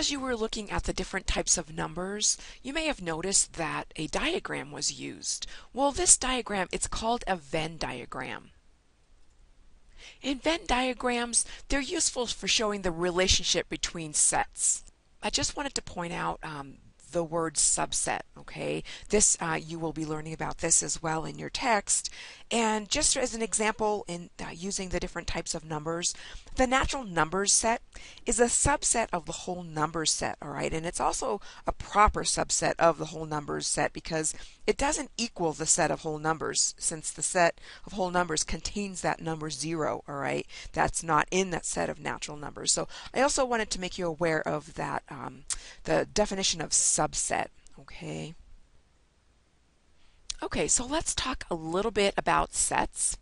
as you were looking at the different types of numbers, you may have noticed that a diagram was used. Well, this diagram, it's called a Venn diagram. In Venn diagrams, they're useful for showing the relationship between sets. I just wanted to point out the word subset, okay? This, you will be learning about this as well in your text. And just as an example in using the different types of numbers, the natural numbers set is a subset of the whole numbers set, all right? And it's also a proper subset of the whole numbers set because it doesn't equal the set of whole numbers, since the set of whole numbers contains that number 0, all right? That's not in that set of natural numbers. So I also wanted to make you aware of that, the definition of subset, okay? Okay, so let's talk a little bit about sets.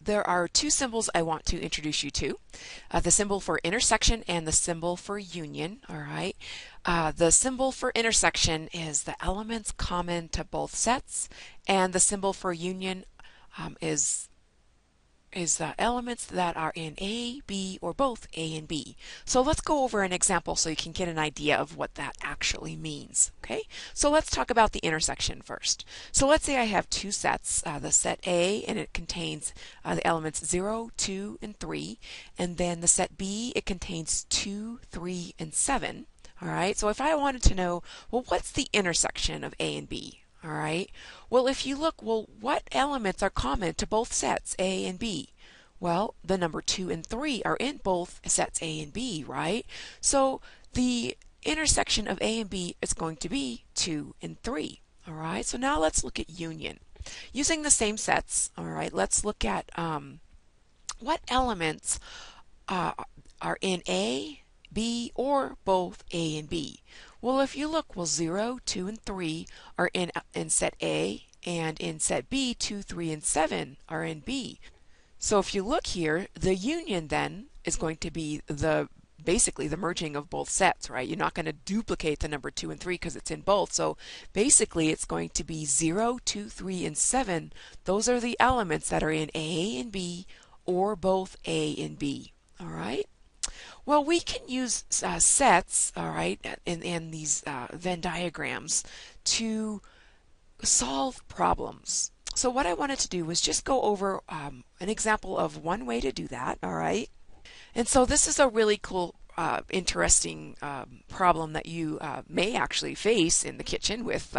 There are two symbols I want to introduce you to. The symbol for intersection and the symbol for union, all right? The symbol for intersection is the elements common to both sets, and the symbol for union is the elements that are in A, B, or both A and B. So let's go over an example so you can get an idea of what that actually means, okay? So let's talk about the intersection first. So let's say I have two sets, the set A, and it contains the elements 0, 2, and 3, and then the set B, it contains 2, 3, and 7, all right? So if I wanted to know, well, what's the intersection of A and B? All right. Well, if you look, well, what elements are common to both sets, A and B? Well, the number 2 and 3 are in both sets A and B, right? So the intersection of A and B is going to be 2 and 3. All right. So now let's look at union. Using the same sets, all right, let's look at what elements are in A, B, or both A and B. Well, if you look, well, 0, 2, and 3 are in set A, and in set B, 2, 3, and 7 are in B. So if you look here, the union then is going to be basically the merging of both sets, right? You're not going to duplicate the number 2 and 3 because it's in both. So basically it's going to be 0, 2, 3, and 7. Those are the elements that are in A and B or both A and B, all right? Well, we can use sets, all right, in these Venn diagrams to solve problems. So what I wanted to do was just go over an example of one way to do that, all right? And so this is a really cool, interesting problem that you may actually face in the kitchen with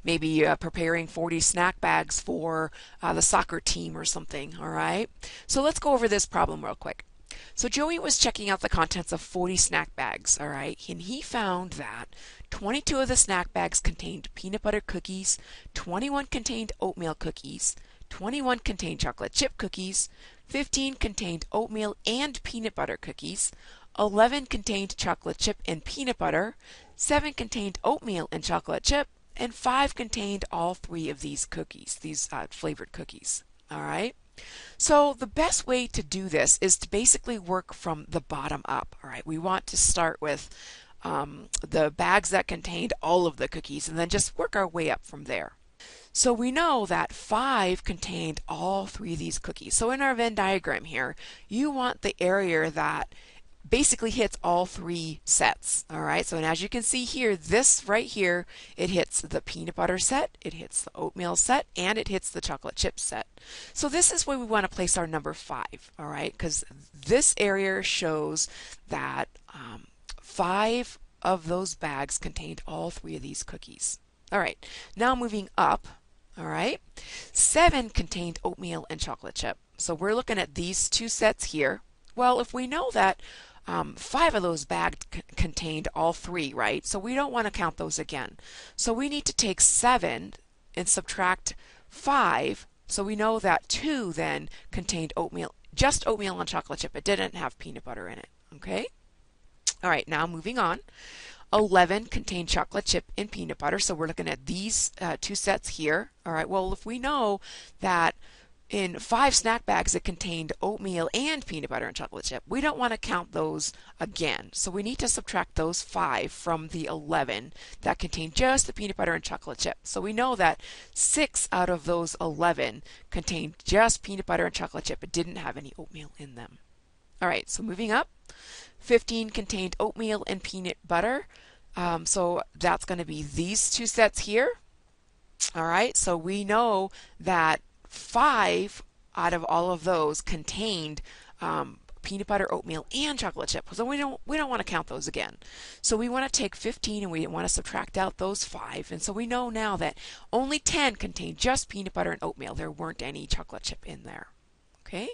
maybe preparing 40 snack bags for the soccer team or something, all right? So let's go over this problem real quick. So Joey was checking out the contents of 40 snack bags, all right, and he found that 22 of the snack bags contained peanut butter cookies, 21 contained oatmeal cookies, 21 contained chocolate chip cookies, 15 contained oatmeal and peanut butter cookies, 11 contained chocolate chip and peanut butter, 7 contained oatmeal and chocolate chip, and 5 contained all 3 of these cookies, these flavored cookies, all right? So the best way to do this is to basically work from the bottom up, all right? We want to start with the bags that contained all of the cookies and then just work our way up from there. So we know that 5 contained all 3 of these cookies. So in our Venn diagram here, you want the area that basically hits all 3 sets, all right? So and as you can see here, this right here, it hits the peanut butter set, it hits the oatmeal set, and it hits the chocolate chip set. So this is where we want to place our number 5, all right? Because this area shows that 5 of those bags contained all 3 of these cookies. All right, now moving up, all right? 7 contained oatmeal and chocolate chip. So we're looking at these 2 sets here. Well, if we know that 5 of those bags contained all 3, right? So we don't want to count those again. So we need to take 7 and subtract 5. So we know that 2 then contained oatmeal, just oatmeal and chocolate chip. It didn't have peanut butter in it, okay? All right, now moving on. 11 contained chocolate chip and peanut butter. So we're looking at these 2 sets here. All right, well, if we know that in 5 snack bags it contained oatmeal and peanut butter and chocolate chip, we don't want to count those again. So we need to subtract those 5 from the 11 that contained just the peanut butter and chocolate chip. So we know that 6 out of those 11 contained just peanut butter and chocolate chip. It didn't have any oatmeal in them. All right, so moving up, 15 contained oatmeal and peanut butter. So that's going to be these two sets here. All right, so we know that 5 out of all of those contained peanut butter, oatmeal, and chocolate chip. So we don't want to count those again. So we want to take 15 and we want to subtract out those 5. And so we know now that only 10 contained just peanut butter and oatmeal. There weren't any chocolate chip in there. Okay.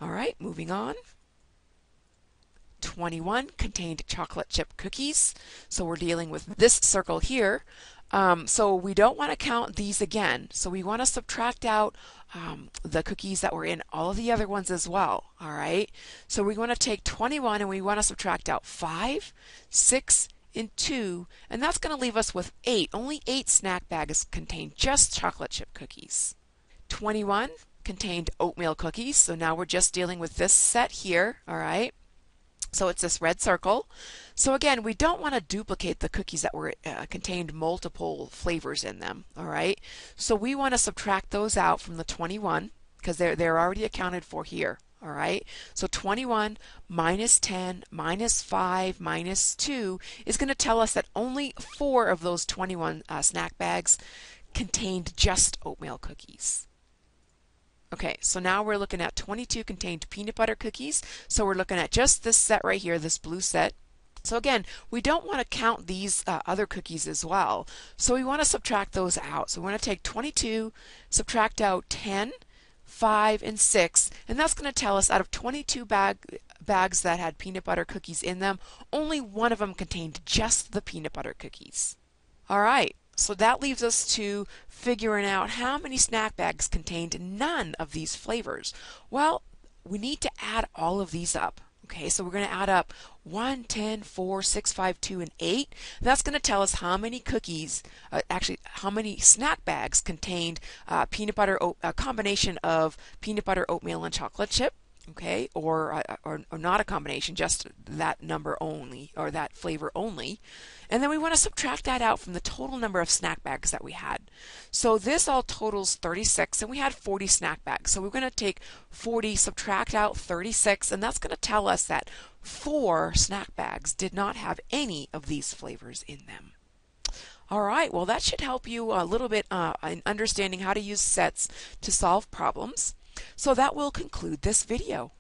All right, moving on. 21 contained chocolate chip cookies. So we're dealing with this circle here. So we don't want to count these again. So we want to subtract out the cookies that were in all of the other ones as well. All right. So we want to take 21 and we want to subtract out 5, 6, and 2. And that's going to leave us with 8. Only 8 snack bags contain just chocolate chip cookies. 21 contained oatmeal cookies. So now we're just dealing with this set here. All right. So it's this red circle. So again, we don't want to duplicate the cookies that were contained multiple flavors in them. All right. So we want to subtract those out from the 21 because they're already accounted for here. All right. So 21 minus 10 minus 5 minus 2 is going to tell us that only 4 of those 21 snack bags contained just oatmeal cookies. Okay, so now we're looking at 22 contained peanut butter cookies. So we're looking at just this set right here, this blue set. So again, we don't want to count these other cookies as well. So we want to subtract those out. So we want to take 22, subtract out 10, 5, and 6. And that's going to tell us out of 22 bags that had peanut butter cookies in them, only one of them contained just the peanut butter cookies. All right. So that leaves us to figuring out how many snack bags contained none of these flavors. Well, we need to add all of these up. Okay, so we're going to add up 1, 10, 4, 6, 5, 2, and 8. That's going to tell us how many cookies, actually how many snack bags contained peanut butter, a combination of peanut butter, oatmeal, and chocolate chip. Okay, or not a combination, just that number only, or that flavor only. And then we want to subtract that out from the total number of snack bags that we had. So this all totals 36, and we had 40 snack bags. So we're going to take 40, subtract out 36, and that's going to tell us that 4 snack bags did not have any of these flavors in them. All right, well, that should help you a little bit in understanding how to use sets to solve problems. So that will conclude this video.